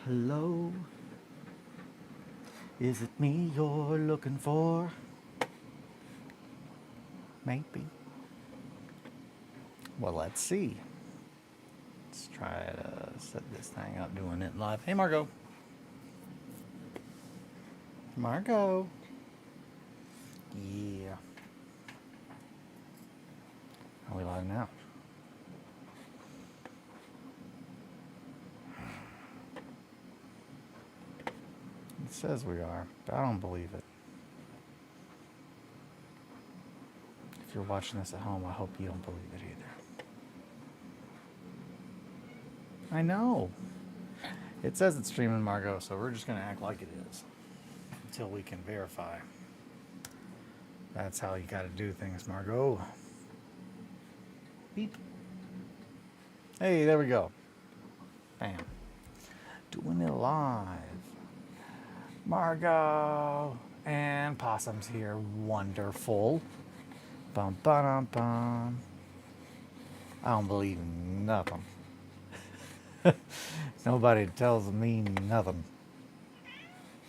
Hello, is it me you're looking for? Maybe. Well, let's see. Let's try to set this thing up doing it live. Hey, Margot. Margot. Yeah. Are we live now? It says we are, but I don't believe it. If you're watching this at home, I hope you don't believe it either. I know. It says it's streaming, Margot, so we're just going to act like it is until we can verify. That's how you got to do things, Margot. Beep. Hey, there we go. Bam. Doing it live. Margot and Possum's here. Wonderful. Bum, ba-dum, bum. I don't believe nothing. Nobody tells me nothing.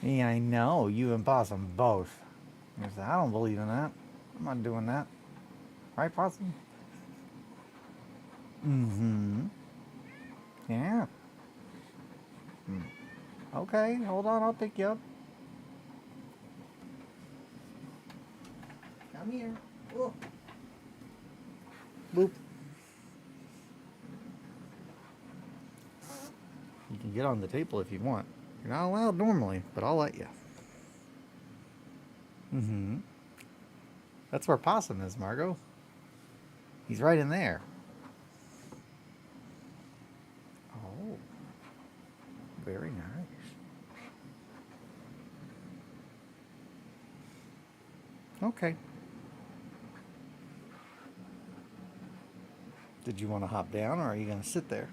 Yeah, I know. You and Possum both. I said, I don't believe in that. I'm not doing that. Right, Possum? Mm-hmm. Yeah. Okay, hold on. I'll pick you up. Come here. Oh. Boop. You can get on the table if you want. You're not allowed normally, but I'll let you. Mm-hmm. That's where Possum is, Margot. He's right in there. Oh. Very nice. Okay. Did you want to hop down, or are you going to sit there?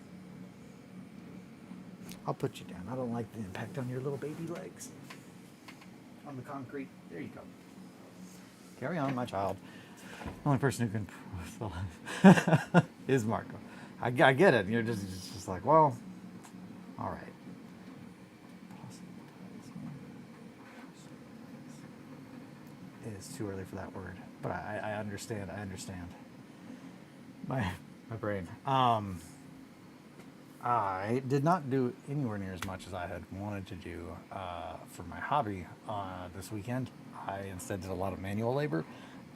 I'll put you down. I don't like the impact on your little baby legs. On the concrete. There you go. Carry on, my child. The only person who can is Marco. I get it. You're just like, well, all right. It is too early for that word, but I understand. I understand. My brain. I did not do anywhere near as much as I had wanted to do for my hobby this weekend. I instead did a lot of manual labor,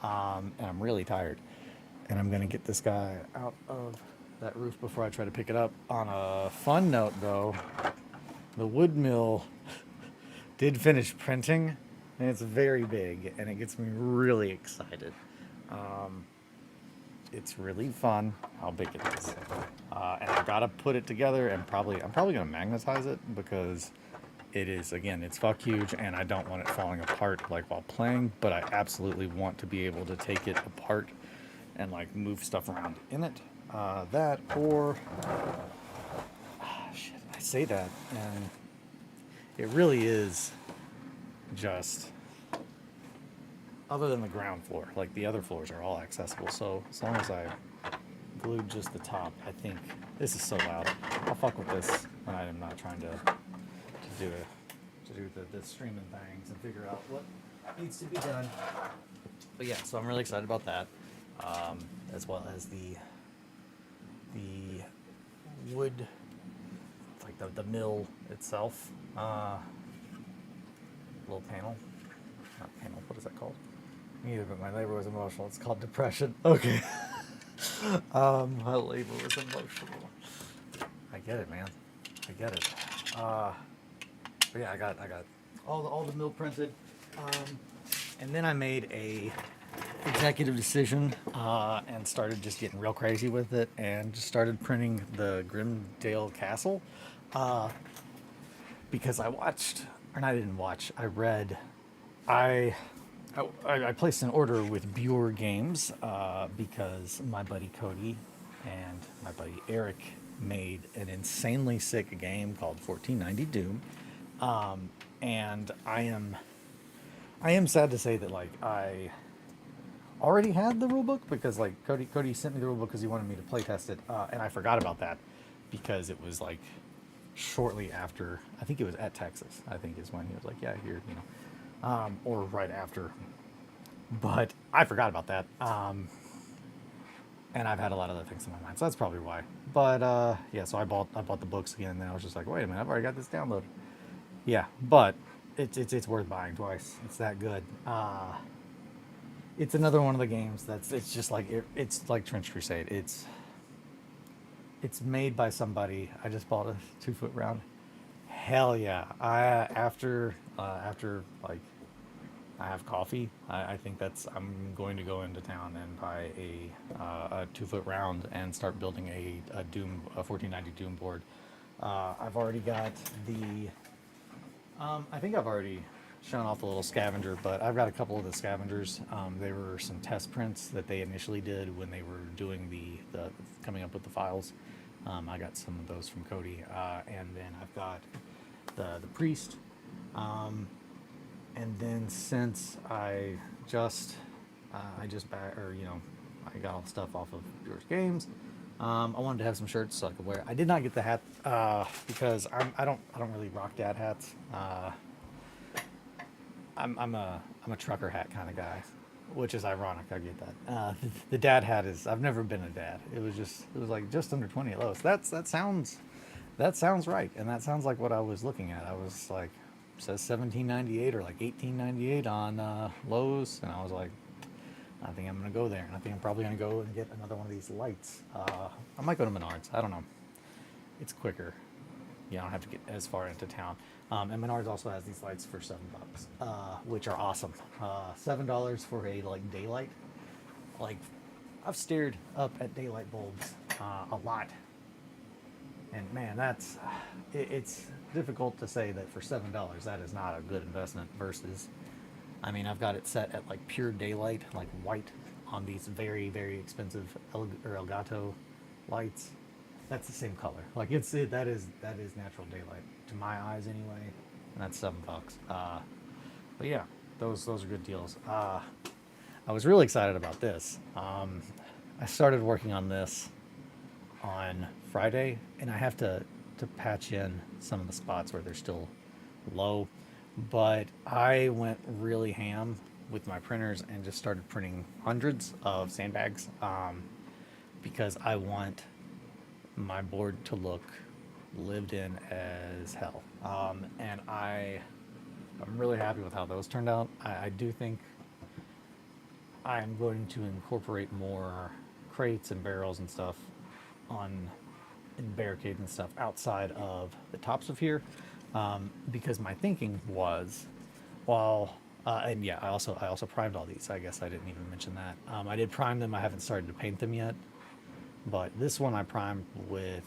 and I'm really tired. And I'm going to get this guy out of that roof before I try to pick it up. On a fun note, though, the wood mill did finish printing, and it's very big, and it gets me really excited. It's really fun how big it is, and I gotta put it together. And I'm probably gonna magnetize it because it is, again, it's fuck huge, and I don't want it falling apart like while playing. But I absolutely want to be able to take it apart and like move stuff around in it. That or shit, I say that, and it really is just. Other than the ground floor, like the other floors are all accessible. So as long as I glued just the top, I think this is so loud. I'll fuck with this when I am not trying to do the streaming things and figure out what needs to be done. But yeah, so I'm really excited about that, as well as the wood, like the mill itself, little panel. Not panel. What is that called? Neither, but my labor was emotional. It's called depression. Okay. My labor was emotional. I get it, man. I get it. But yeah, I got all the mill printed, and then I made a executive decision and started just getting real crazy with it, and just started printing the Grimdale Castle because I watched, or I didn't watch. I read. I placed an order with Bure Games because my buddy Cody and my buddy Eric made an insanely sick game called 1490 Doom, and I am sad to say that like I already had the rulebook because like Cody sent me the rulebook because he wanted me to play test it, and I forgot about that. because it was like shortly after, I think it was at Texas, I think is when he was like, yeah, here, or right after. But I forgot about that. And I've had a lot of other things in my mind, so that's probably why. But yeah, so I bought the books again, and then I was just like, wait a minute, I've already got this downloaded. Yeah, but it's worth buying twice. It's that good. It's another one of the games that's it's just like it's like Trench Crusade. It's made by somebody. I just bought a 2 foot round. Hell yeah! After like I have coffee. I think I'm going to go into town and buy a 2 foot round and start building a 1490 Doom board. I've already got the. I think I've already shown off the little scavenger, but I've got a couple of the scavengers. They were some test prints that they initially did when they were doing the coming up with the files. I got some of those from Cody, and then I've got the priest. And then since I got all the stuff off of Yours Games, I wanted to have some shirts so I could wear. I did not get the hat because I don't really rock dad hats. I'm a trucker hat kind of guy, which is ironic. I get that. The dad hat is. I've never been a dad. It was like just under 20 at lowest. That sounds right, and that sounds like what I was looking at. I was like, it says 1798 or like 1898 on Lowe's, and I was like, I think I'm gonna go there, and I think I'm probably gonna go and get another one of these lights. I might go to Menards. I don't know. It's quicker. You don't have to get as far into town. And Menards also has these lights for $7, which are awesome. $7 for a like daylight. Like, I've stared up at daylight bulbs a lot, and man, it's difficult to say that for $7 that is not a good investment. Versus, I mean, I've got it set at like pure daylight, like white, on these very very expensive Elgato lights. That's the same color. Like that is natural daylight to my eyes anyway, and that's $7. But yeah, those are good deals. I was really excited about this. I started working on this on Friday, and I have to patch in some of the spots where they're still low. But I went really ham with my printers and just started printing hundreds of sandbags because I want my board to look lived in as hell. And I'm really happy with how those turned out. I do think I'm going to incorporate more crates and barrels and stuff in barricades and stuff outside of the tops of here, because my thinking was, and yeah, I also primed all these. I guess I didn't even mention that. I did prime them. I haven't started to paint them yet, but this one I primed with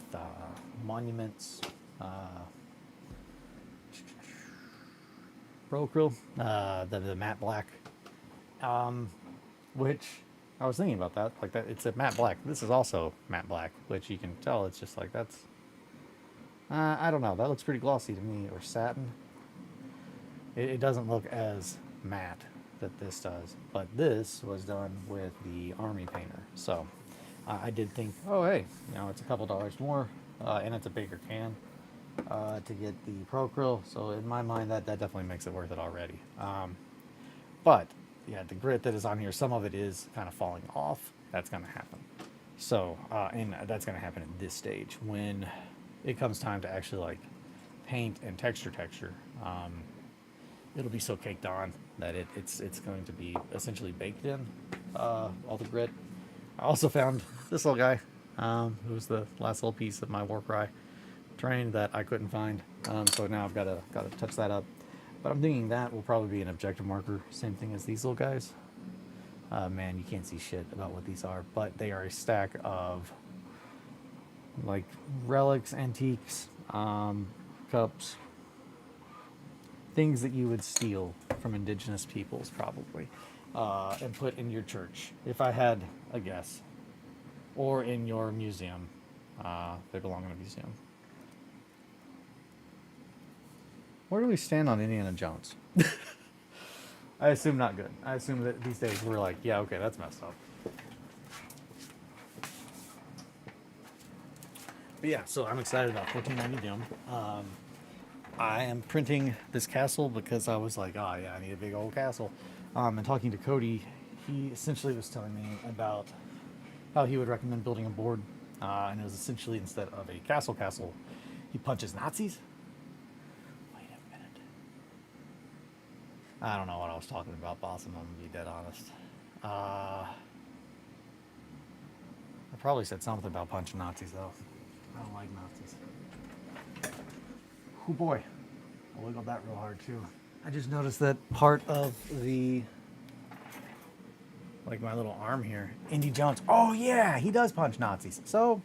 Monuments Pro Acryl, the matte black, which I was thinking about that. Like that, it's a matte black. This is also matte black, which you can tell it's just like that's. I don't know. That looks pretty glossy to me, or satin. It doesn't look as matte that this does, but this was done with the Army painter. So I did think, oh hey, it's a couple dollars more, and it's a bigger can to get the Pro Acryl. So in my mind, that definitely makes it worth it already. But yeah, the grit that is on here, some of it is kind of falling off. That's going to happen. So, and that's going to happen at this stage. When it comes time to actually like paint and texture, it'll be so caked on that it's going to be essentially baked in, all the grit. I also found this little guy, who was the last little piece of my Warcry terrain that I couldn't find. So now I've got to touch that up. But I'm thinking that will probably be an objective marker, same thing as these little guys. Man, you can't see shit about what these are, but they are a stack of like relics, antiques, cups, things that you would steal from indigenous peoples probably, and put in your church, if I had a guess, or in your museum. They belong in a museum. Where do we stand on Indiana Jones? I assume not good. I assume that these days we're like, yeah, okay, that's messed up. But yeah, so I'm excited about 1490 Doom. I am printing this castle because I was like, oh yeah, I need a big old castle. And talking to Cody, he essentially was telling me about how he would recommend building a board. And it was essentially, instead of a castle, he punches Nazis. Wait a minute. I don't know what I was talking about, boss. I'm gonna be dead honest. I probably said something about punching Nazis though. I don't like Nazis. Oh boy, I wiggled that real hard too. I just noticed that part of the, like my little arm here, Indy Jones. Oh yeah, he does punch Nazis. So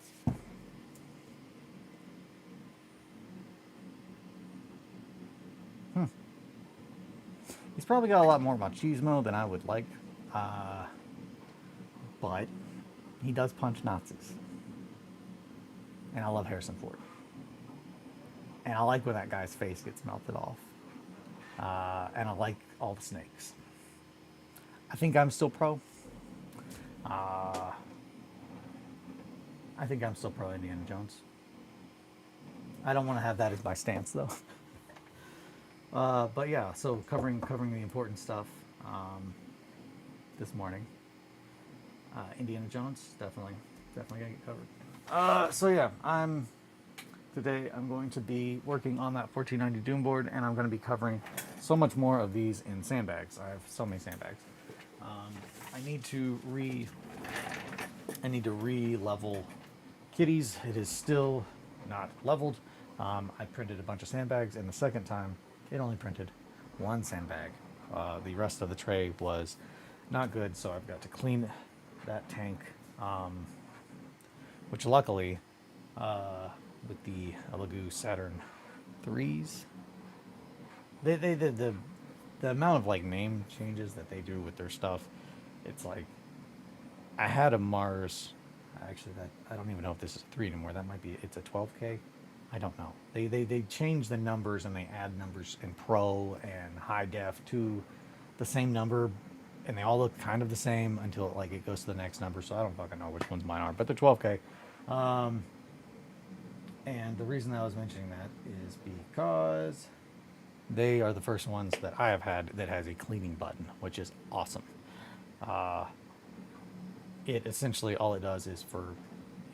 he's probably got a lot more machismo than I would like. But he does punch Nazis. And I love Harrison Ford. And I like when that guy's face gets melted off. And I like all the snakes. I think I'm still pro. I think I'm still pro Indiana Jones. I don't want to have that as my stance though. But yeah, so covering the important stuff this morning. Indiana Jones, definitely gotta get covered. So yeah, today I'm going to be working on that 1490 Doom board, and I'm going to be covering so much more of these in sandbags. I have so many sandbags. I need to re-level kitties. It is still not leveled. I printed a bunch of sandbags, and the second time it only printed one sandbag. The rest of the tray was not good, so I've got to clean that tank, which luckily with the Elegoo Saturn 3s, the amount of like name changes that they do with their stuff, it's like, I had a Mars, actually that, I don't even know if this is a 3 anymore, that might be, it's a 12K, I don't know. They change the numbers and they add numbers in Pro and High Def to the same number, and they all look kind of the same until like it goes to the next number, so I don't fucking know which ones mine are, but they're 12K. And the reason I was mentioning that is because they are the first ones that I have had that has a cleaning button, which is awesome. It essentially, all it does is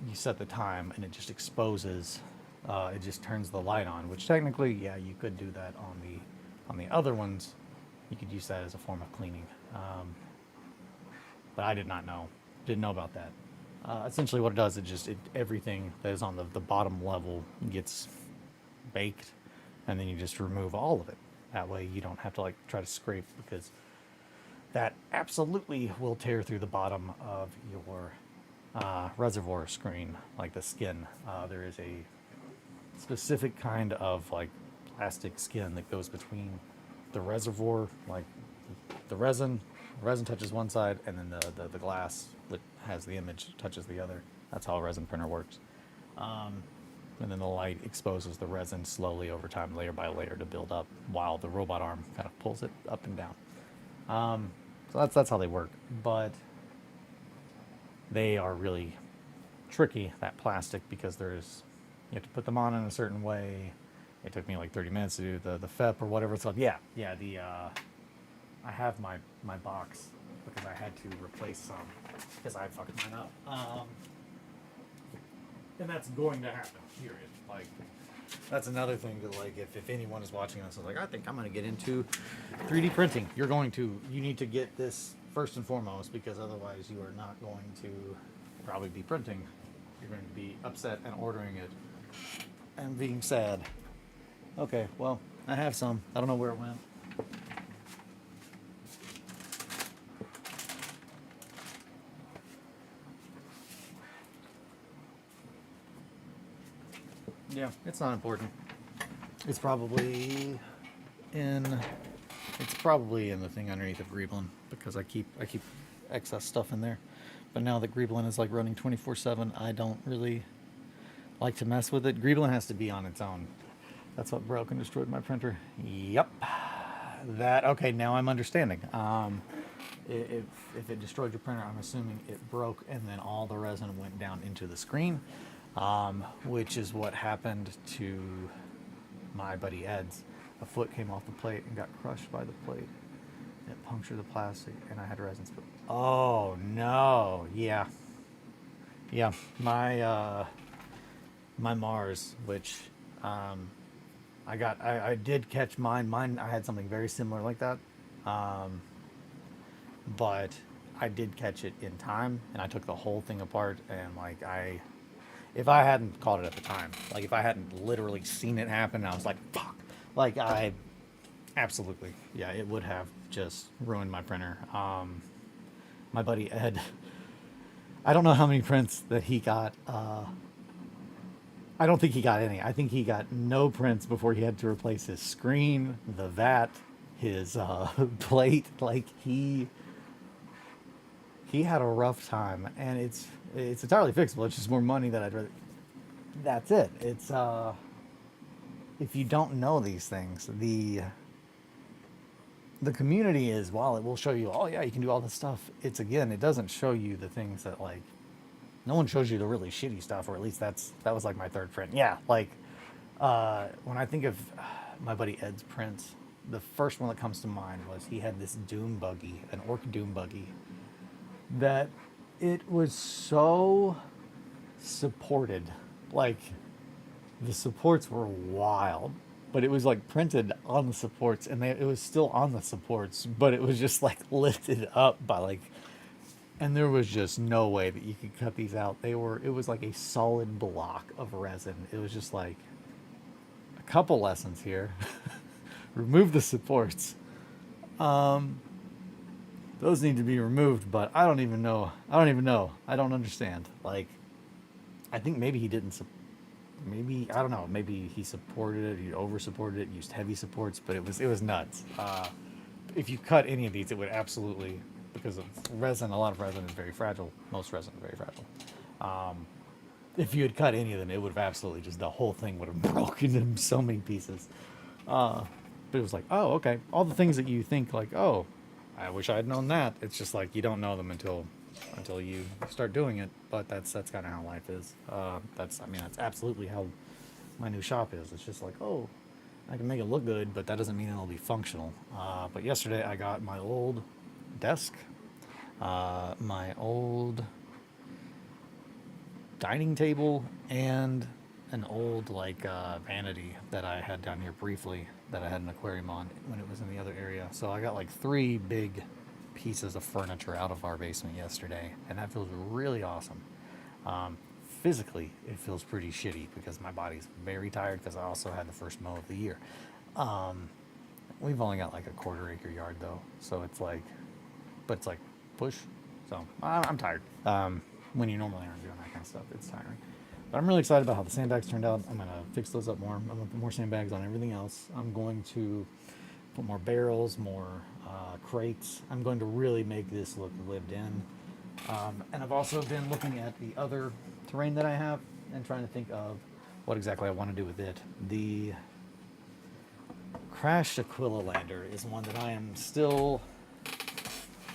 you set the time and it just exposes, it just turns the light on, which technically, yeah, you could do that on the other ones. You could use that as a form of cleaning. But I didn't know about that. Essentially what it does, everything that is on the bottom level gets baked, and then you just remove all of it. That way you don't have to like try to scrape, because that absolutely will tear through the bottom of your reservoir screen, like the skin. There is a specific kind of like plastic skin that goes between the reservoir, like the resin touches one side, and then the glass that has the image touches the other. That's how a resin printer works. And then the light exposes the resin slowly over time, layer by layer, to build up, while the robot arm kind of pulls it up and down. So that's how they work. But they are really tricky, that plastic, because you have to put them on in a certain way. It took me like 30 minutes to do the FEP or whatever it's called. Yeah, I have my box because I had to replace some because I fucked mine up. And that's going to happen, period. Like, that's another thing that, like, if anyone is watching this, is like, I think I'm going to get into 3D printing. You need to get this first and foremost, because otherwise you are not going to probably be printing. You're going to be upset and ordering it and being sad. Okay, well, I have some. I don't know where it went. Yeah, it's not important. It's probably in the thing underneath of Greeblin, because I keep excess stuff in there. But now that Greeblin is like running 24/7, I don't really like to mess with it. Greeblin has to be on its own. That's what broke and destroyed my printer. Yep. Okay, now I'm understanding. If it destroyed your printer, I'm assuming it broke and then all the resin went down into the screen. which is what happened to my buddy Ed's. A foot came off the plate and got crushed by the plate. It punctured the plastic, and I had resin spill. Oh no! Yeah, yeah. My Mars, which I did catch mine. Mine, I had something very similar like that, um, but I did catch it in time, and I took the whole thing apart. And like if I hadn't caught it at the time, like if I hadn't literally seen it happen, I was like, fuck. Like I absolutely, yeah, it would have just ruined my printer. My buddy Ed, I don't know how many prints that he got. I don't think he got any. I think he got no prints before he had to replace his screen, the vat, his plate. Like he had a rough time, and it's entirely fixable. It's just more money that I'd rather. That's it. It's if you don't know these things, the community is, while it will show you, oh yeah, you can do all this stuff. It's, again, it doesn't show you the things that, like, no one shows you the really shitty stuff, or at least that was like my third print. Yeah, like when I think of my buddy Ed's prints, the first one that comes to mind was he had this Doom buggy, an Orc Doom buggy, that it was so supported. Like, the supports were wild, but it was like printed on the supports, and it was still on the supports, but it was just like lifted up by like, and there was just no way that you could cut these out. It was like a solid block of resin. It was just like a couple lessons here. Remove the supports. Those need to be removed, but I don't even know. I don't understand. Like, I think maybe he didn't. Maybe, I don't know. Maybe he supported it. He over supported it. Used heavy supports, but it was nuts. If you cut any of these, it would absolutely, because of resin. A lot of resin is very fragile. Most resin is very fragile. If you had cut any of them, it would have absolutely just, the whole thing would have broken in so many pieces. But it was like, oh, okay. All the things that you think like, oh, I wish I had known that. It's just like you don't know them until you start doing it. But that's kind of how life is. That's absolutely how my new shop is. It's just like, oh, I can make it look good, but that doesn't mean it'll be functional. But yesterday I got my old desk, my old dining table, and an old vanity that I had down here briefly that I had an aquarium on when it was in the other area. So I got like 3 big pieces of furniture out of our basement yesterday, and that feels really awesome. Physically, it feels pretty shitty because my body's very tired because I also had the first mow of the year. We've only got like a 1/4 acre yard though, so it's like, but it's like push. So I'm tired. When you normally aren't doing that kind of stuff, it's tiring. But I'm really excited about how the sandbags turned out. I'm gonna fix those up more. I'm gonna put more sandbags on everything else. I'm going to put more barrels, more crates. I'm going to really make this look lived in. And I've also been looking at the other terrain that I have and trying to think of what exactly I want to do with it. The Crashed Aquila Lander is one that I am still,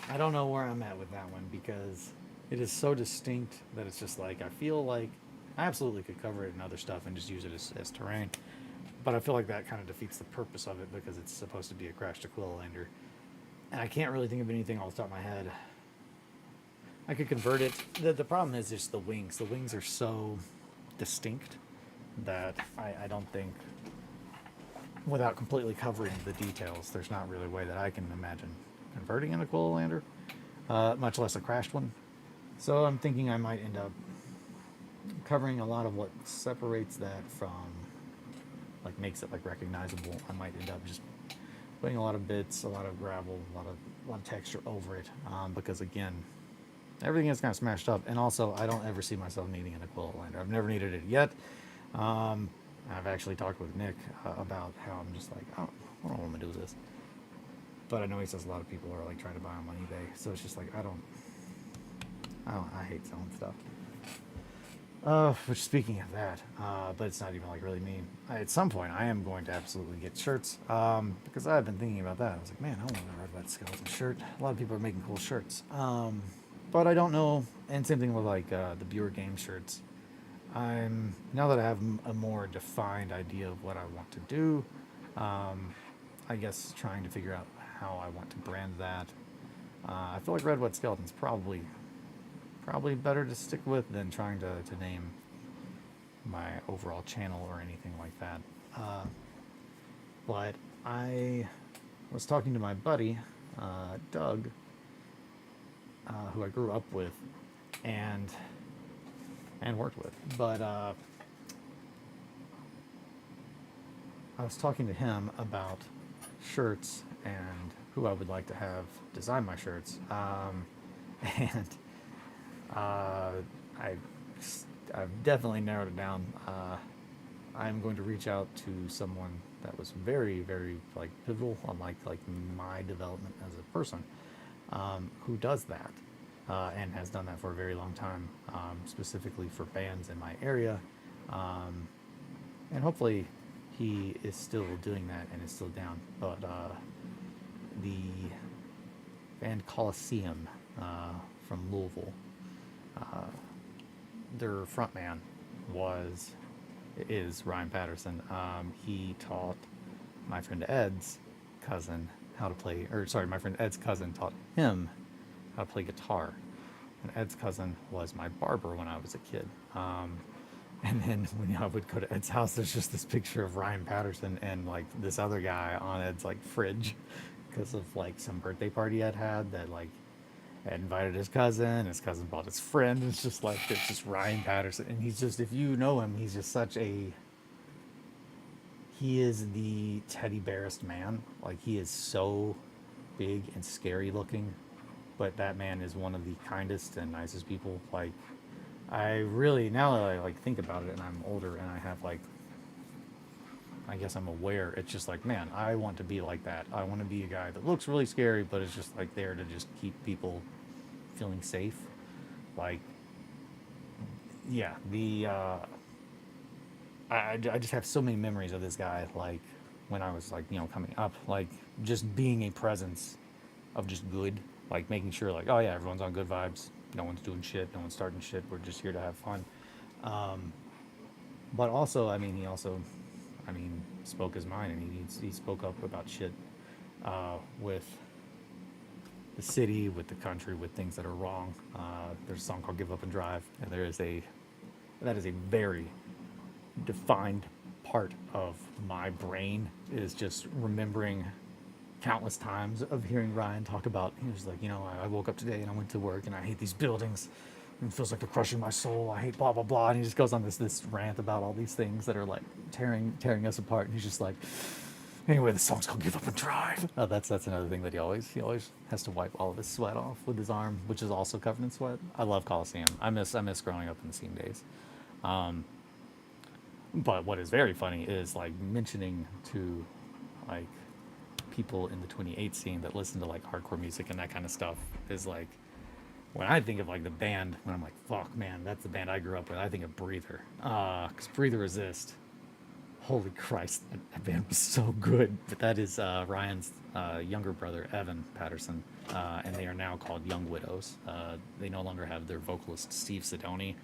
I don't know where I'm at with that one, because it is so distinct that it's just like, I feel like I absolutely could cover it in other stuff and just use it as terrain. But I feel like that kind of defeats the purpose of it because it's supposed to be a Crashed Aquila Lander. And I can't really think of anything off the top of my head. I could convert it. The problem is just the wings. The wings are so distinct that I don't think, without completely covering the details, there's not really a way that I can imagine converting an Aquila Lander, much less a crashed one. So I'm thinking I might end up covering a lot of what separates that from, like, makes it like recognizable. I might end up just putting a lot of bits, a lot of gravel, a lot of texture over it, because again, everything is kind of smashed up. And also, I don't ever see myself needing an Aquila Lander. I've never needed it yet. I've actually talked with Nick about how I'm just like, oh, I don't want to do this. But I know he says a lot of people are like trying to buy them on eBay, so it's just like I hate selling stuff. Which, speaking of that, but it's not even like really me. At some point, I am going to absolutely get shirts, because I've been thinking about that. I was like, man, I want a RedWetSkeleton shirt. A lot of people are making cool shirts, but I don't know. And same thing with like the Buer Game shirts. now that I have a more defined idea of what I want to do, I guess trying to figure out how I want to brand that. I feel like RedWetSkeleton's probably better to stick with than trying to name my overall channel or anything like that. But I was talking to my buddy, Doug, who I grew up with and worked with. But I was talking to him about shirts and who I would like to have design my shirts. And I've definitely narrowed it down. I'm going to reach out to someone that was very, very like pivotal on like my development as a person, who does that, and has done that for a very long time, specifically for bands in my area, and hopefully he is still doing that and is still down. But the band Coliseum from Louisville, their frontman is Ryan Patterson. He taught my friend Ed's cousin how to play, or sorry, my friend Ed's cousin taught him how to play guitar. And Ed's cousin was my barber when I was a kid. And then when I would go to Ed's house, there's just this picture of Ryan Patterson and like this other guy on Ed's like fridge because of like some birthday party Ed had that like had invited his cousin. His cousin brought his friend. It's just like, it's just Ryan Patterson. And he's just, if you know him, he's just he is the teddy bearest man. Like he is so big and scary looking, but that man is one of the kindest and nicest people. Like I really, now that I like think about it and I'm older and I have like, I guess I'm aware, it's just like, man, I want to be like that. I want to be a guy that looks really scary, but is just like there to just keep people feeling safe. Like, yeah, I just have so many memories of this guy, like when I was like, you know, coming up, like just being a presence of just good, like making sure like, oh yeah, everyone's on good vibes. No one's doing shit. No one's starting shit. We're just here to have fun. But also, I mean, spoke his mind, and he spoke up about shit with the city, with the country, with things that are wrong. There's a song called "Give Up and Drive," and that is a very defined part of my brain, is just remembering countless times of hearing Ryan talk about, he was like, you know, I woke up today and I went to work and I hate these buildings and it feels like they're crushing my soul. I hate blah, blah, blah. And he just goes on this rant about all these things that are like tearing us apart. And he's just like, anyway, the song's called Give Up and Drive. That's another thing that he always has to wipe all of his sweat off with his arm, which is also covered in sweat. I love Coliseum. I miss growing up in the scene days. But what is very funny is like mentioning to like people in the 28 scene that listen to like hardcore music and that kind of stuff, is like, when I think of like the band, when I'm like, fuck man, that's the band I grew up with, I think of Breather. Because Breather Resist, holy Christ, that band was so good. But that is Ryan's younger brother, Evan Patterson, and they are now called Young Widows. They no longer have their vocalist, Steve Sidoni.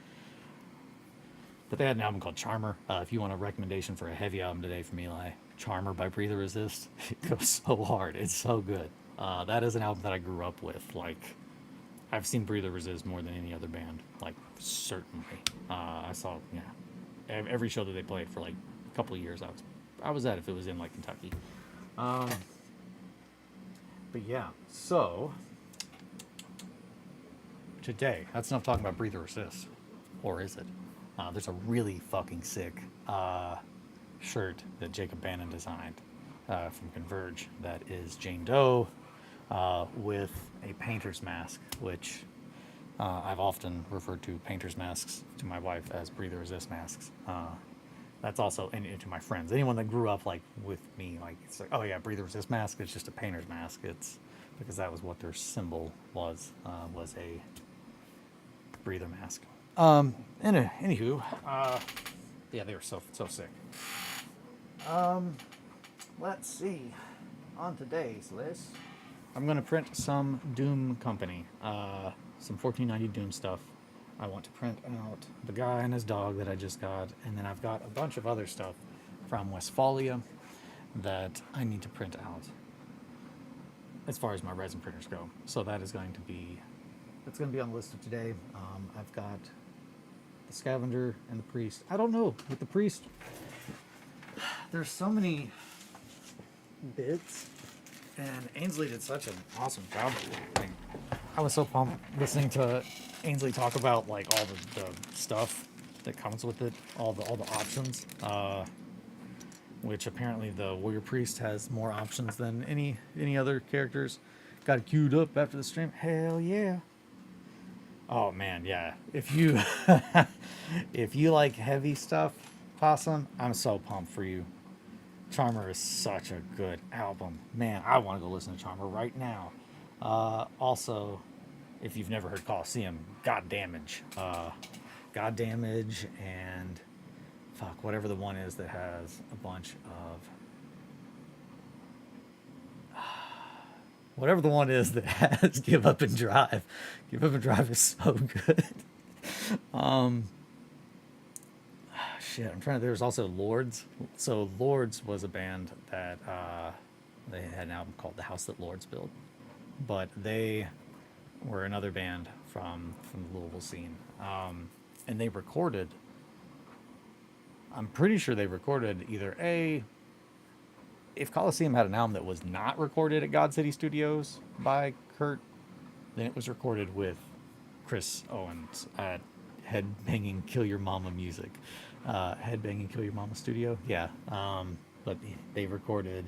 But they had an album called Charmer. If you want a recommendation for a heavy album today from Eli, Charmer by Breather Resist. It goes so hard. It's so good. That is an album that I grew up with. Like, I've seen Breather Resist more than any other band. Like, certainly. I saw, yeah, every show that they played for like a couple of years. I was at, if it was in like Kentucky. But yeah, so today, that's enough talking about Breather Resist, or is it? There's a really fucking sick shirt that Jacob Bannon designed from Converge that is Jane Doe with a painter's mask, which I've often referred to painter's masks to my wife as Breather Resist masks. That's also, and to my friends, anyone that grew up like with me, like it's like, oh yeah, Breather Resist mask. It's just a painter's mask. It's because that was what their symbol was a breather mask. Anywho, yeah, they were so sick. Let's see. On today's list, I'm gonna print some Doom Company, some 1490 Doom stuff. I want to print out the guy and his dog that I just got, and then I've got a bunch of other stuff from Westphalia that I need to print out as far as my resin printers go. So that's going to be on the list of today. I've got the Scavenger and the Priest. I don't know, with the Priest, there's so many bits, and Ainsley did such an awesome job. I was so pumped listening to Ainsley talk about like all the stuff that comes with it, all the options. Which apparently the Warrior Priest has more options than any other characters. Got it queued up after the stream. Hell yeah! Oh man, yeah. If you if you like heavy stuff, Possum, I'm so pumped for you. Charmer is such a good album. Man, I want to go listen to Charmer right now. Also, if you've never heard Coliseum, God Damage. God Damage and fuck, whatever the one is that has a bunch of whatever the one is that has Give Up and Drive. Give Up and Drive is so good. Shit, I'm trying to. There's also Lords. So Lords was a band that they had an album called The House That Lords Built, but they were another band from the Louisville scene, and they recorded. I'm pretty sure they recorded either if Coliseum had an album that was not recorded at God City Studios by Kurt, then it was recorded with Chris Owens at Headbanging Kill Your Mama Music. Headbanging Kill Your Mama Studio. Yeah. But he recorded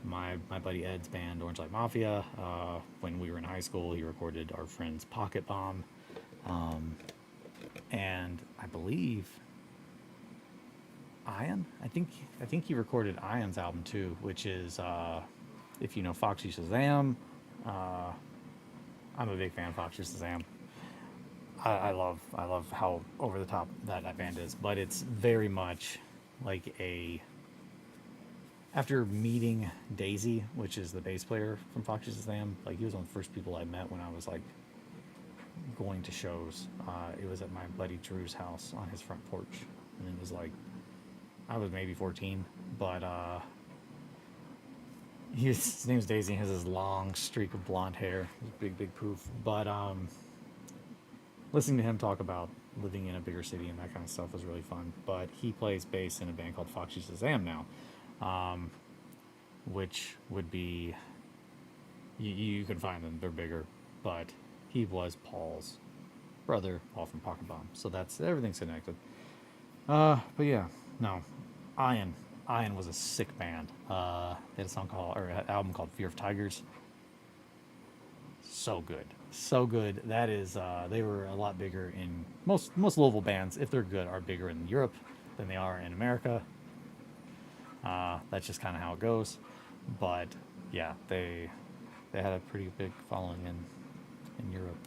my buddy Ed's band, Orange Light Mafia. When we were in high school, he recorded our friend's Pocket Bomb. And I believe Ion. I think he recorded Ion's album too, which is if you know Foxy Shazam. I'm a big fan of Foxy Shazam. I love how over the top that band is, but it's very much like after meeting Daisy, which is the bass player from Foxy Shazam, like he was one of the first people I met when I was like going to shows. It was at my buddy Drew's house on his front porch, and it was like I was maybe 14, but his name's Daisy. He has this long streak of blonde hair, big poof. But listening to him talk about living in a bigger city and that kind of stuff was really fun. But he plays bass in a band called Foxy Shazam now, which would be you can find them. They're bigger, but he was Paul's brother, Paul from Pocket Bomb. So that's everything's connected. But yeah, no, Ion was a sick band. They had a song called, or an album called Fear of Tigers. So good. That is, they were a lot bigger in most Louisville bands, if they're good, are bigger in Europe than they are in America. That's just kind of how it goes. But yeah, they had a pretty big following in Europe.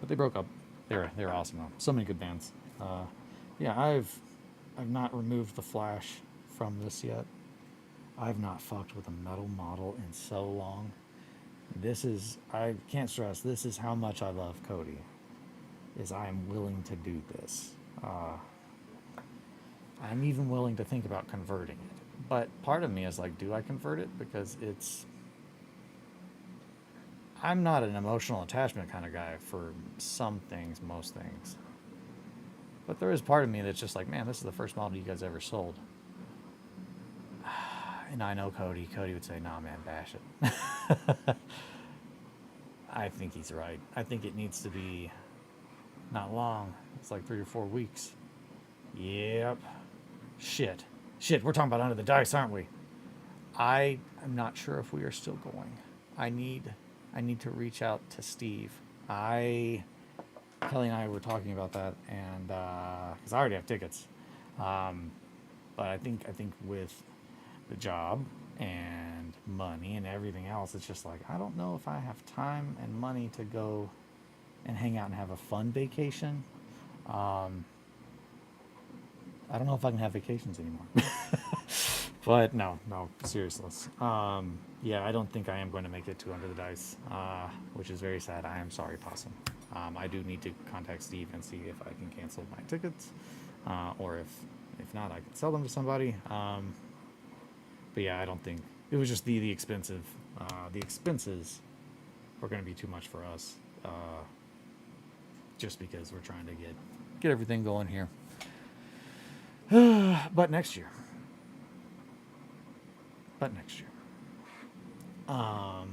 But they broke up. They're awesome though. So many good bands. Yeah, I've not removed the flash from this yet. I've not fucked with a metal model in so long. I can't stress, this is how much I love Cody, is I am willing to do this. I'm even willing to think about converting it. But part of me is like, do I convert it? Because I'm not an emotional attachment kind of guy for some things, most things. But there is part of me that's just like, man, this is the first model you guys ever sold. And I know Cody. Cody would say, nah, man, bash it. I think he's right. I think it needs to be not long. It's like 3 or 4 weeks. Yep. Shit, we're talking about Under the Dice, aren't we? I am not sure if we are still going. I need to reach out to Steve. Kelly and I were talking about that, and because I already have tickets, but I think with the job and money and everything else, it's just like I don't know if I have time and money to go and hang out and have a fun vacation. I don't know if I can have vacations anymore. But no, seriously. Yeah, I don't think I am going to make it to Under the Dice, which is very sad. I am sorry, Possum. I do need to contact Steve and see if I can cancel my tickets, or if not, I can sell them to somebody. But yeah, I don't think it was just the expensive. The expenses were going to be too much for us, just because we're trying to get everything going here. But next year. But next year. I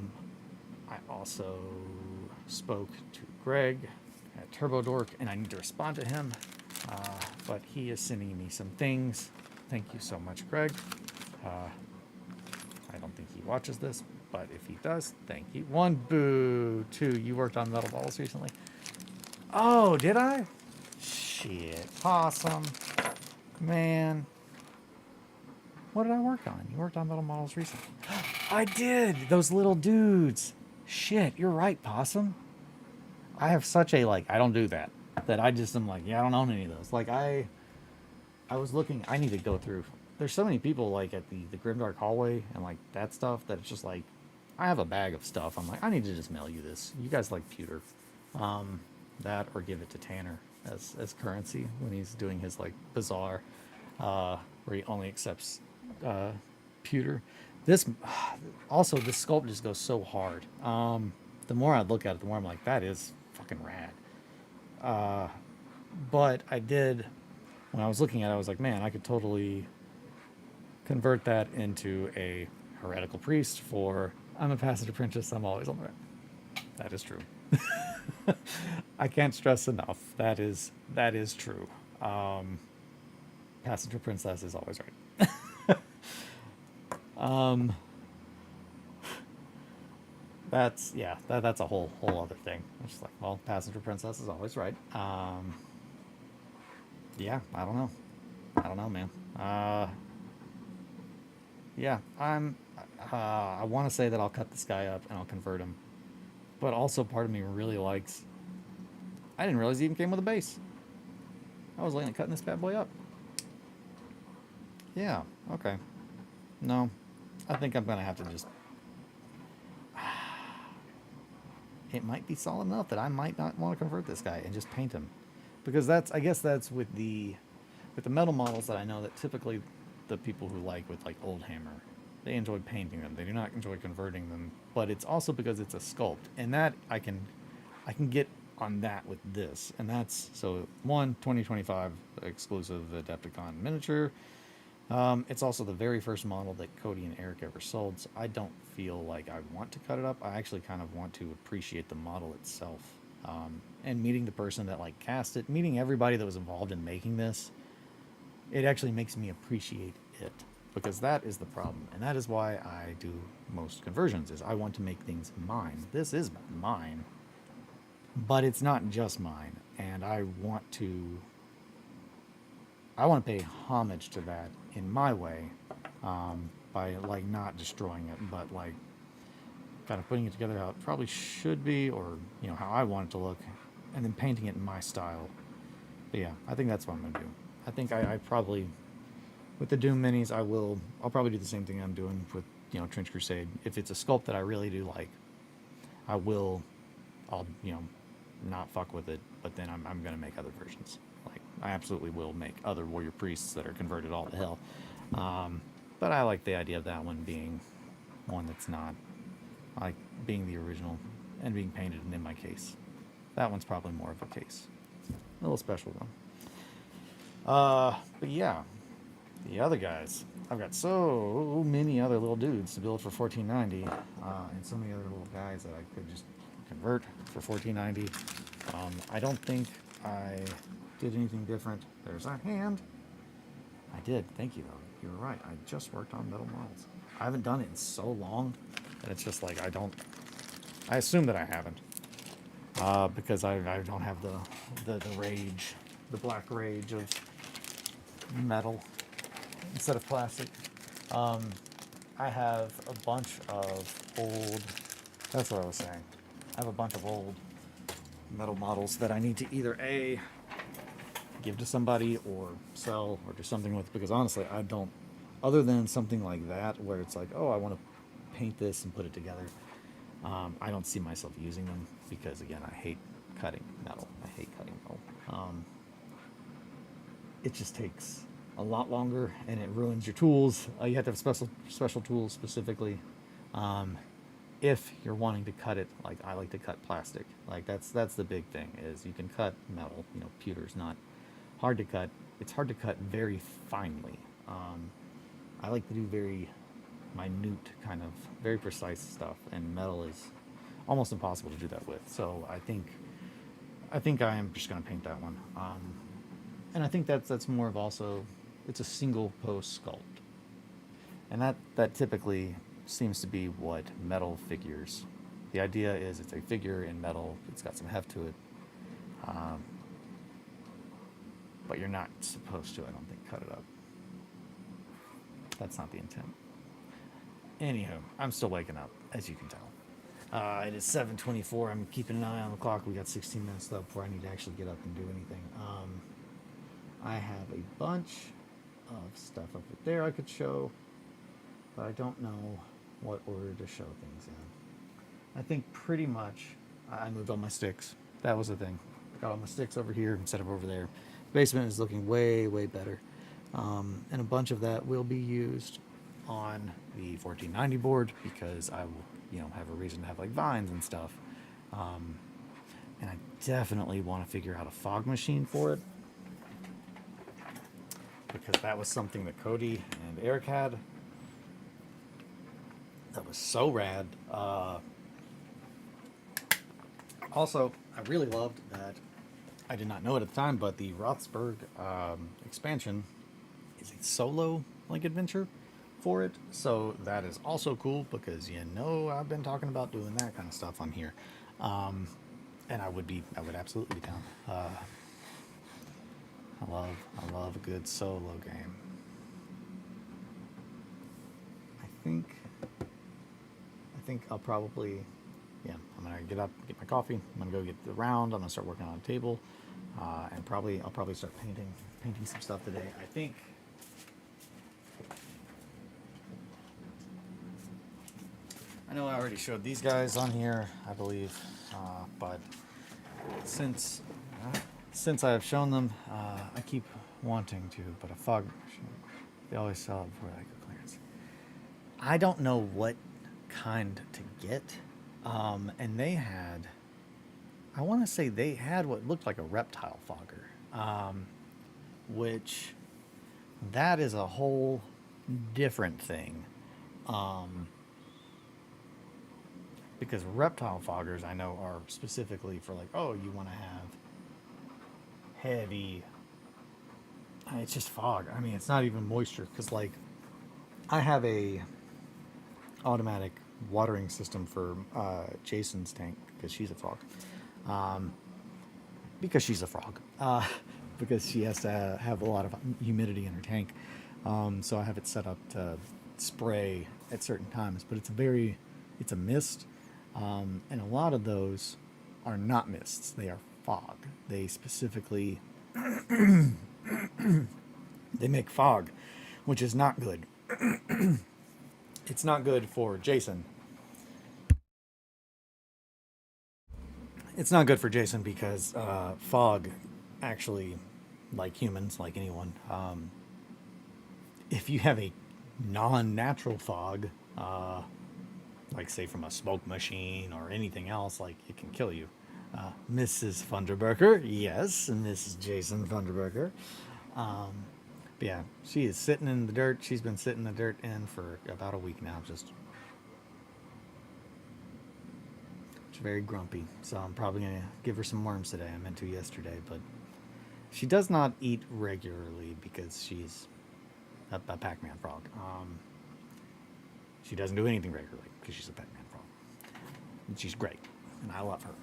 also spoke to Greg at Turbo Dork, and I need to respond to him. But he is sending me some things. Thank you so much, Greg. I don't think he watches this, but if he does, thank you. 1, boo. 2, you worked on metal balls recently. Oh, did I? Shit. Awesome. Man. What did I work on? You worked on metal models recently. I did! Those little dudes. Shit, you're right, Possum. I have such a, I don't do that. That I just am like, yeah, I don't own any of those. I was looking, I need to go through. There's so many people, at the Grimdark hallway and, that stuff that it's just I have a bag of stuff. I'm like, I need to just mail you this. You guys like pewter. That or give it to Tanner as currency when he's doing his, bazaar, where he only accepts pewter. This also, this sculpt just goes so hard. The more I look at it, the more I'm like, that is fucking rad. But I did, when I was looking at it, I was like, man, I could totally convert that into a heretical priest for, I'm a passage apprentice, I'm always on the right. That is true. I can't stress enough. That is true. Passenger princess is always right. That's a whole other thing. It's just well, passenger princess is always right. Yeah, I don't know, man. Yeah, I want to say that I'll cut this guy up and I'll convert him, but also part of me really likes. I didn't realize he even came with a base. I was looking at cutting this bad boy up. Yeah. Okay. No, I think I'm gonna have to just. It might be solid enough that I might not want to convert this guy and just paint him, because I guess that's with the metal models that I know that typically the people who with Old Hammer, they enjoy painting them. They do not enjoy converting them, but it's also because it's a sculpt, and that I can get on that with this, and that's 2025 exclusive Adepticon miniature. It's also the very first model that Cody and Eric ever sold, so I don't feel like I want to cut it up. I actually kind of want to appreciate the model itself. And meeting the person that cast it, meeting everybody that was involved in making this, it actually makes me appreciate it, because that is the problem, and that is why I do most conversions, is I want to make things mine. This is mine, but it's not just mine, and I want to pay homage to that in my way, by not destroying it, but kind of putting it together how it probably should be, or how I want it to look, and then painting it in my style. But yeah, I think that's what I'm gonna do. I think I probably, with the Doom minis, I'll probably do the same thing I'm doing with Trench Crusade. If it's a sculpt that I really do like, I'll not fuck with it, but then I'm gonna make other versions. I absolutely will make other warrior priests that are converted all to hell. But I like the idea of that one being one that's not being the original and being painted and in my case. That one's probably more of a case. A little special though. But yeah, the other guys. I've got so many other little dudes to build for $14.90, and so many other little guys that I could just convert for $14.90. I don't think I did anything different. There's a hand. I did. Thank you, though. You were right. I just worked on metal models. I haven't done it in so long that it's just I assume that I haven't, because I don't have the rage, the black rage of metal instead of plastic. I have a bunch of old. That's what I was saying. I have a bunch of old metal models that I need to either give to somebody or sell or do something with, because honestly I don't, other than something like that where it's oh, I want to paint this and put it together, I don't see myself using them, because again, I hate cutting metal. I hate cutting metal. It just takes a lot longer, and it ruins your tools. You have to have special tools specifically. If you're wanting to cut it, like I like to cut plastic, like that's the big thing, is you can cut metal. You know, pewter's not hard to cut. It's hard to cut very finely. I like to do very minute, kind of very precise stuff, and metal is almost impossible to do that with. So I think I am just going to paint that one. And I think that's more of also, it's a single post sculpt, and that typically seems to be what metal figures. The idea is it's a figure in metal. It's got some heft to it, but you're not supposed to, I don't think, cut it up. That's not the intent. Anywho, I'm still waking up, as you can tell. It is 7:24. I'm keeping an eye on the clock. We got 16 minutes left before I need to actually get up and do anything. I have a bunch of stuff up there I could show, but I don't know what order to show things in. I think pretty much I moved all my sticks. That was the thing. Got all my sticks over here instead of over there. Basement is looking way, way better. And a bunch of that will be used on the 1490 board, because I will, have a reason to have like vines and stuff. And I definitely want to figure out a fog machine for it, because that was something that Cody and Eric had. That was so rad. Also, I really loved that. I did not know it at the time, but the Rothsburg expansion is a solo adventure for it. So that is also cool, because I've been talking about doing that kind of stuff on here, and I would absolutely be down. I love a good solo game. I think I'll probably, I'm gonna get up, get my coffee. I'm gonna go get the round. I'm gonna start working on a table, and I'll probably start painting some stuff today. I know I already showed these guys on here, I believe, but since I have shown them, I keep wanting to, but a fog machine, they always sell it before they go clearance. I don't know what kind to get, and I want to say they had what looked like a reptile fogger, which that is a whole different thing, because reptile foggers I know are specifically for you want to have heavy, it's just fog. I mean, it's not even moisture, because I have a automatic watering system for Jason's tank, because she's a frog. Because she has to have a lot of humidity in her tank. So I have it set up to spray at certain times, but it's a mist. And a lot of those are not mists. They are fog. They specifically, they make fog, which is not good. It's not good for Jason. It's not good for Jason because fog, actually, like humans, like anyone, if you have a non-natural fog, like say from a smoke machine or anything else, it can kill you. Mrs. Funderburger, yes, Mrs. Jason Funderburger. But yeah, she is sitting in the dirt. She's been sitting in the dirt for about a week now, just very grumpy. So I'm probably going to give her some worms today. I meant to yesterday, but she does not eat regularly because she's a Pac-Man frog. She doesn't do anything regularly because she's a Pac-Man frog. And she's great, and I love her.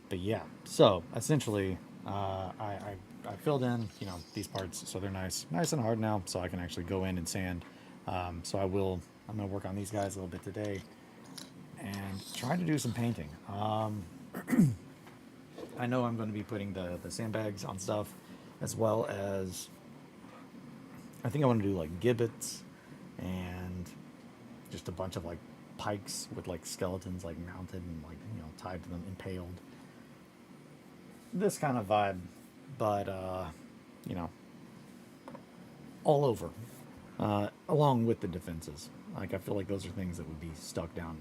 But yeah, so essentially, I filled in, these parts, so they're nice and hard now, so I can actually go in and sand. So I'm going to work on these guys a little bit today and try to do some painting. I know I'm going to be putting the sandbags on stuff, as well as I think I want to do gibbets and just a bunch of pikes with like skeletons like mounted and like, you know, tied to them, impaled. This kind of vibe, but you know, all over, along with the defenses. Like I feel like those are things that would be stuck down.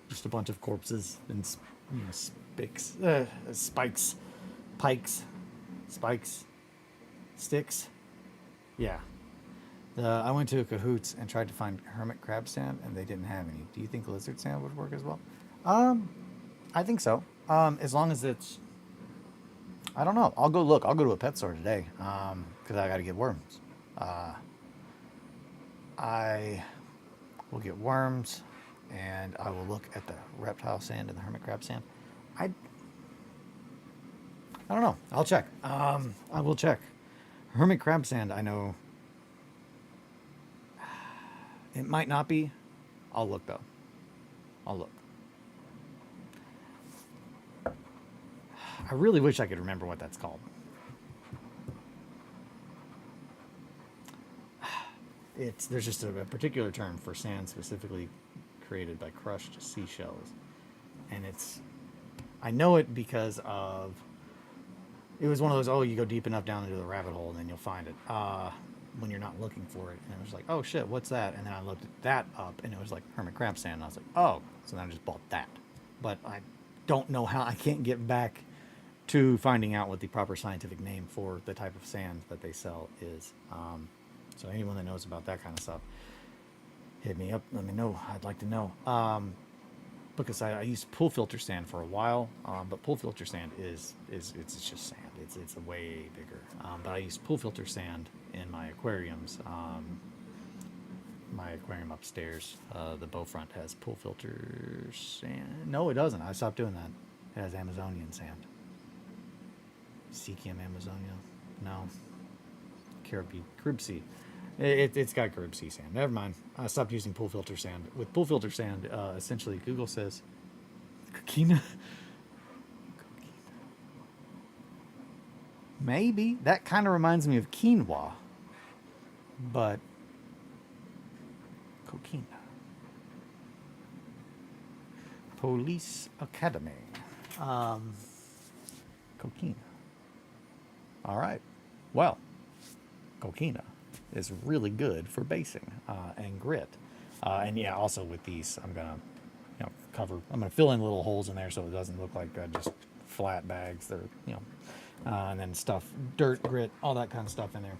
Just a bunch of corpses and, you know, spikes, pikes, spikes, sticks. Yeah. I went to a Cahoots and tried to find hermit crab sand, and they didn't have any. Do you think lizard sand would work as well? I think so. As long as it's, I don't know. I'll go look. I'll go to a pet store today. Because I got to get worms. I will get worms, and I will look at the reptile sand and the hermit crab sand. I don't know. I'll check. I will check. Hermit crab sand, I know. It might not be. I'll look though. I'll look. I really wish I could remember what that's called. There's just a particular term for sand specifically created by crushed seashells, and I know it because of, it was one of those, oh, you go deep enough down into the rabbit hole and then you'll find it when you're not looking for it. And it was like, oh shit, what's that? And then I looked at that up and it was like hermit crab sand, and I was like, oh, so then I just bought that. But I don't know how, I can't get back to finding out what the proper scientific name for the type of sand that they sell is. So anyone that knows about that kind of stuff, hit me up, let me know. I'd like to know. Because I used pool filter sand for a while, but pool filter sand it's just sand. It's a way bigger. But I used pool filter sand in my aquariums. My aquarium upstairs, the Beaufront has pool filter sand. No, it doesn't. I stopped doing that. It has Amazonian sand. Seachium Amazonia. No. Caribsea. It's got Caribsea sand. Never mind. I stopped using pool filter sand. With pool filter sand, essentially, Google says coquina. Maybe that kind of reminds me of quinoa, but coquina. Police Academy. Coquina. All right. Well, coquina is really good for basing and grit, and yeah, also with these, I'm gonna, you know, I'm gonna fill in little holes in there so it doesn't look like just flat bags. They're, you know, and then stuff, dirt, grit, all that kind of stuff in there.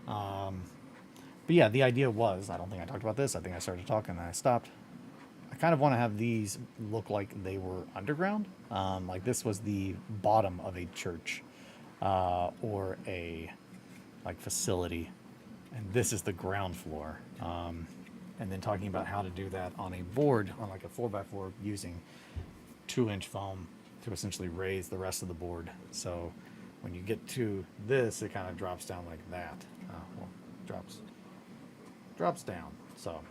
But yeah, the idea was, I don't think I talked about this. I think I started talking and I stopped. I kind of want to have these look like they were underground. Like this was the bottom of a church or a like facility, and this is the ground floor. And then talking about how to do that on a board, on like a 4x4, using 2-inch foam to essentially raise the rest of the board. So when you get to this, it kind of drops down like that. Well, drops down. So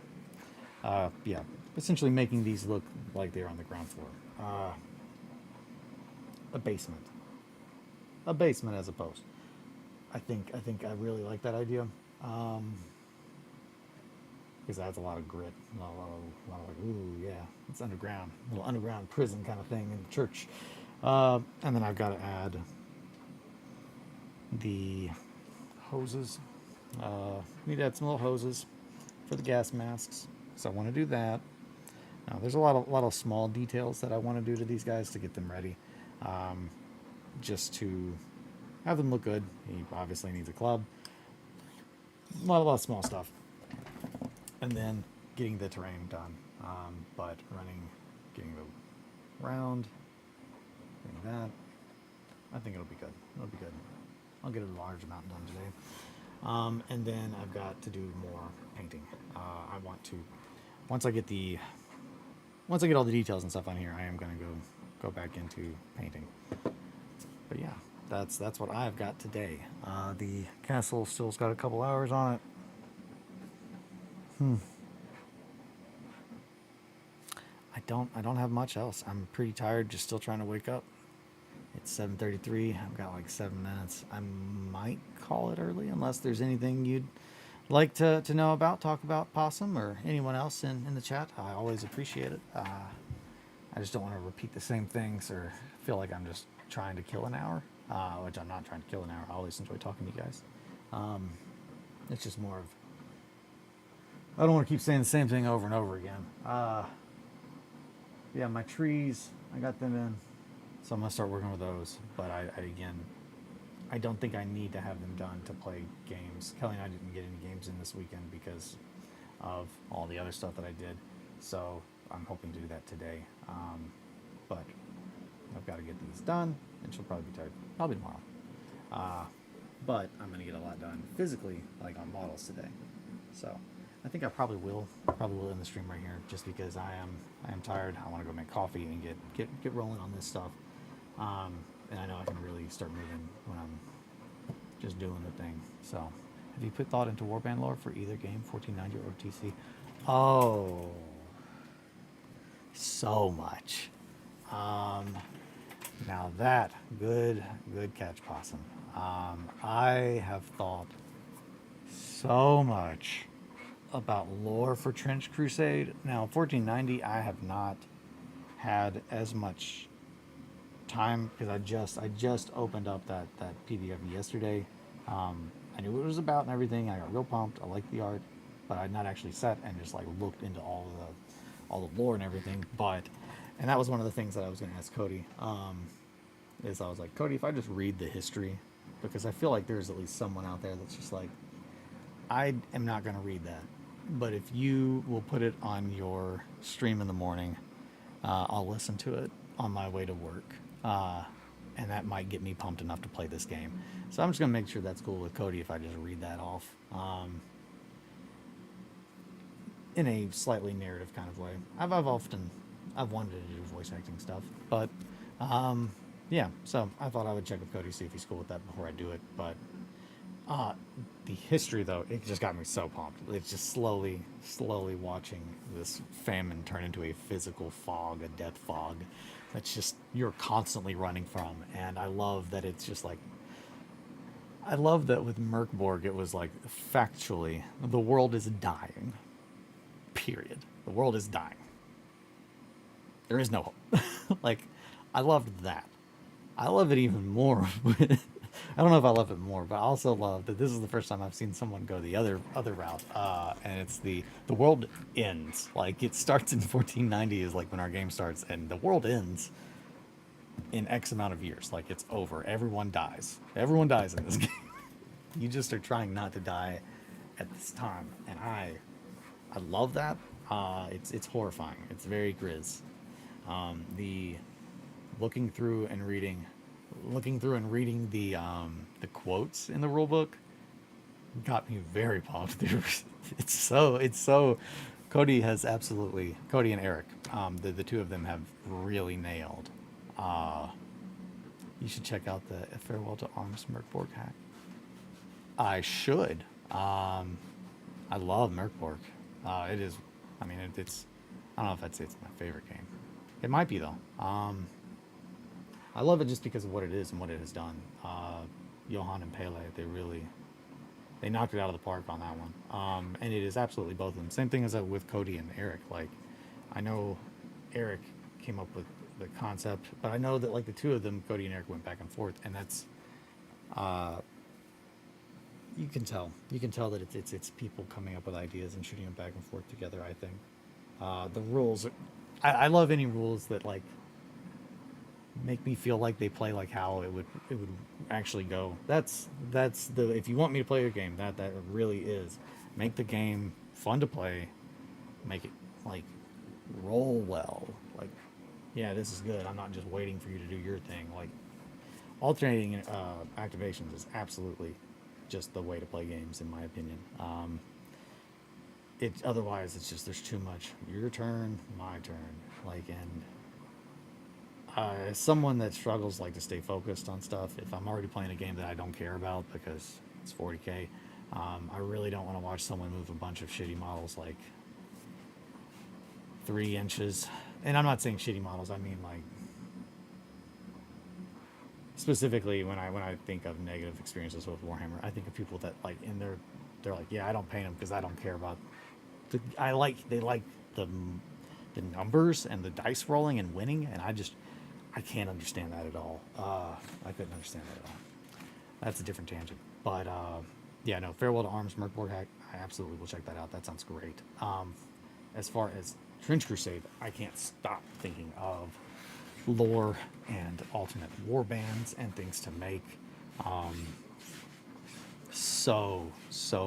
yeah, essentially making these look like they're on the ground floor. A basement as opposed. I think I really like that idea. Because that has a lot of grit, a lot of like, ooh, yeah, it's underground, a little underground prison kind of thing in the church. And then I've got to add the hoses. Need to add some little hoses for the gas masks, so I want to do that. Now, there's a lot of small details that I want to do to these guys to get them ready, just to have them look good. He obviously needs a club. A lot of small stuff. And then getting the terrain done. But getting the round, getting that. I think it'll be good. It'll be good. I'll get a large amount done today. And then I've got to do more painting. I want to, once I get all the details and stuff on here, I am going to go back into painting. But yeah, that's what I've got today. The castle still's got a couple hours on it. I don't have much else. I'm pretty tired, just still trying to wake up. It's 7:33. I've got like 7 minutes. I might call it early unless there's anything you'd like to know about, talk about Possum or anyone else in the chat, I always appreciate it. I just don't want to repeat the same things or feel like I'm just trying to kill an hour, which I'm not trying to kill an hour. I always enjoy talking to you guys. It's just more of, I don't want to keep saying the same thing over and over again. Yeah, my trees, I got them in, so I'm going to start working with those. But again, I don't think I need to have them done to play games. Kelly and I didn't get any games in this weekend because of all the other stuff that I did. So I'm hoping to do that today. But I've got to get these done, and she'll probably be tired. Probably tomorrow. But I'm going to get a lot done physically, like on models today. So I think I probably will end the stream right here, just because I am tired. I want to go make coffee and get rolling on this stuff. And I know I can really start moving when I'm just doing the thing. So, have you put thought into Warband lore for either game, 1490 or OTC? Oh, so much. Now that, good catch, Possum. I have thought so much about lore for Trench Crusade. Now, 1490, I have not had as much time because I just opened up that PDF yesterday. I knew what it was about and everything. I got real pumped. I liked the art, but I'd not actually sat and just like looked into all the lore and everything. And that was one of the things that I was going to ask Cody. Is I was like, Cody, if I just read the history, because I feel like there's at least someone out there that's just like, I am not going to read that, but if you will put it on your stream in the morning, I'll listen to it on my way to work. And that might get me pumped enough to play this game. So I'm just going to make sure that's cool with Cody if I just read that off in a slightly narrative kind of way. I've wanted to do voice acting stuff, but yeah, so I thought I would check with Cody, see if he's cool with that before I do it. But the history, though, it just got me so pumped. It's just slowly watching this famine turn into a physical fog, a death fog that's just you're constantly running from. And I love that it's just like, I love that with Merkborg it was like factually the world is dying. Period. The world is dying. There is no hope. Like, I loved that. I love it even more. I don't know if I love it more, but I also love that this is the first time I've seen someone go the other route, and it's the world ends. Like, it starts in 1490 is like when our game starts, and the world ends in X amount of years. Like, it's over. Everyone dies. Everyone dies in this game. You just are trying not to die at this time, and I love that. It's horrifying. It's very grizz. The looking through and reading the quotes in the rule book got me very pumped. It's so Cody and Eric, the two of them have really nailed. You should check out the Farewell to Arms Merkborg hack. I should. I love Merkborg. It is. I mean, it's. I don't know if I'd say it's my favorite game. It might be though. I love it just because of what it is and what it has done. Johan and Pele, they knocked it out of the park on that one. And it is absolutely both of them. Same thing as with Cody and Eric. Like, I know Eric came up with the concept, but I know that like the two of them, Cody and Eric, went back and forth, and that's you can tell that it's people coming up with ideas and shooting them back and forth together. I think the rules. I love any rules that like make me feel like they play like how it would actually go. That's the if you want me to play a game, that really is make the game fun to play, make it like roll well. Like, yeah, this is good. I'm not just waiting for you to do your thing. Like, alternating activations is absolutely just the way to play games, in my opinion. Otherwise it's just there's too much. Your turn, my turn. Like, and as someone that struggles like to stay focused on stuff, if I'm already playing a game that I don't care about because it's 40k, I really don't want to watch someone move a bunch of shitty models like 3 inches. And I'm not saying shitty models, I mean like specifically when I think of negative experiences with Warhammer, I think of people that like they're like, yeah, I don't paint them because I don't care about they like the the numbers and the dice rolling and winning, and I can't understand that at all. I couldn't understand that at all. That's a different tangent, but yeah, no. Farewell to Arms, Merkborg Hack. I absolutely will check that out. That sounds great. As far as Trench Crusade, I can't stop thinking of lore and alternate war bands and things to make. So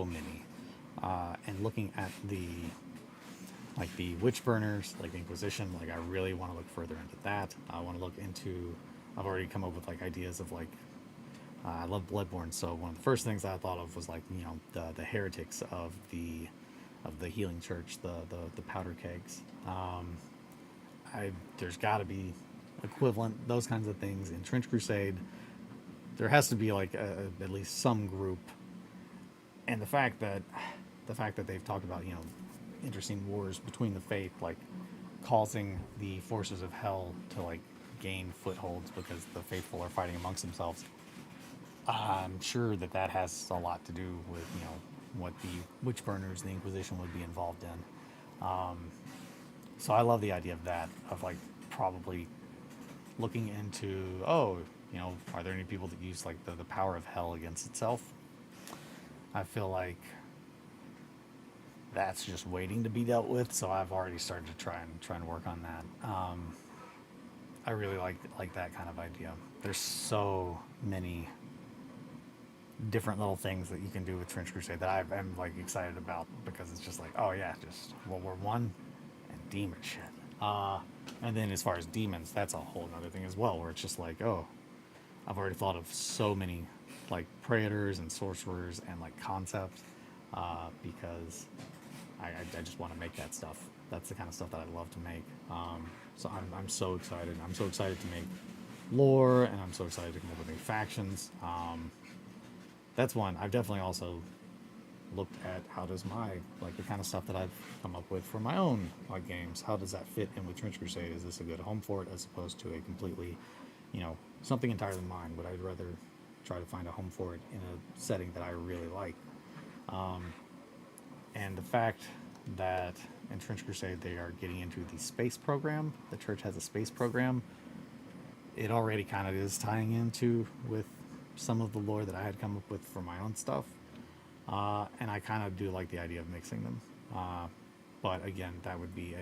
many. And looking at the witch burners, like the Inquisition, like I really want to look further into that. I want to look into. I've already come up with like ideas of like. I love Bloodborne, so one of the first things I thought of was like the heretics of the healing church, the powder kegs. There's got to be equivalent those kinds of things in Trench Crusade. There has to be like at least some group, and the fact that they've talked about interesting wars between the faith, like causing the forces of hell to like gain footholds because the faithful are fighting amongst themselves. I'm sure that has a lot to do with what the witch burners, the Inquisition would be involved in. So I love the idea of that, of like probably looking into are there any people that use like the power of hell against itself? I feel like that's just waiting to be dealt with. So I've already started to try and work on that. I really like that kind of idea. There's so many different little things that you can do with Trench Crusade that I'm like excited about, because it's just like, oh yeah, just World War One and demon shit. And then as far as demons, that's a whole other thing as well, where it's just like, oh, I've already thought of so many like praetors and sorcerers and like concepts, because I just want to make that stuff. That's the kind of stuff that I love to make. So I'm so excited. I'm so excited to make lore, and I'm so excited to come up with new factions. That's one. I've definitely also looked at how does my like the kind of stuff that I've come up with for my own like games. How does that fit in with Trench Crusade? Is this a good home for it as opposed to a completely, something entirely mine? Would I rather try to find a home for it in a setting that I really like? And the fact that in Trench Crusade they are getting into the space program, the church has a space program. It already kind of is tying into with some of the lore that I had come up with for my own stuff. And I kind of do like the idea of mixing them. But again, that would be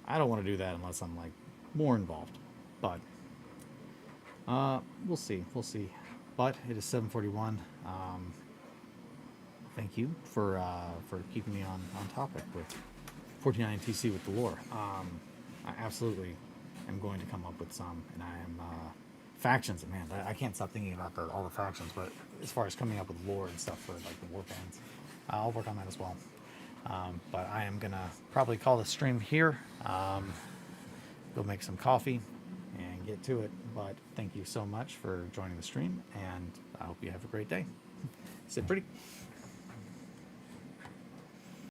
I don't want to do that unless I'm like more involved. But we'll see. But it is 7:41. Thank you for keeping me on topic with 49 TC with the lore. I absolutely am going to come up with some, and I am factions. Man, I can't stop thinking about all the factions. But as far as coming up with lore and stuff for like the war bands, I'll work on that as well. But I am gonna probably call the stream here. Go make some coffee and get to it. But thank you so much for joining the stream, and I hope you have a great day. Sit pretty.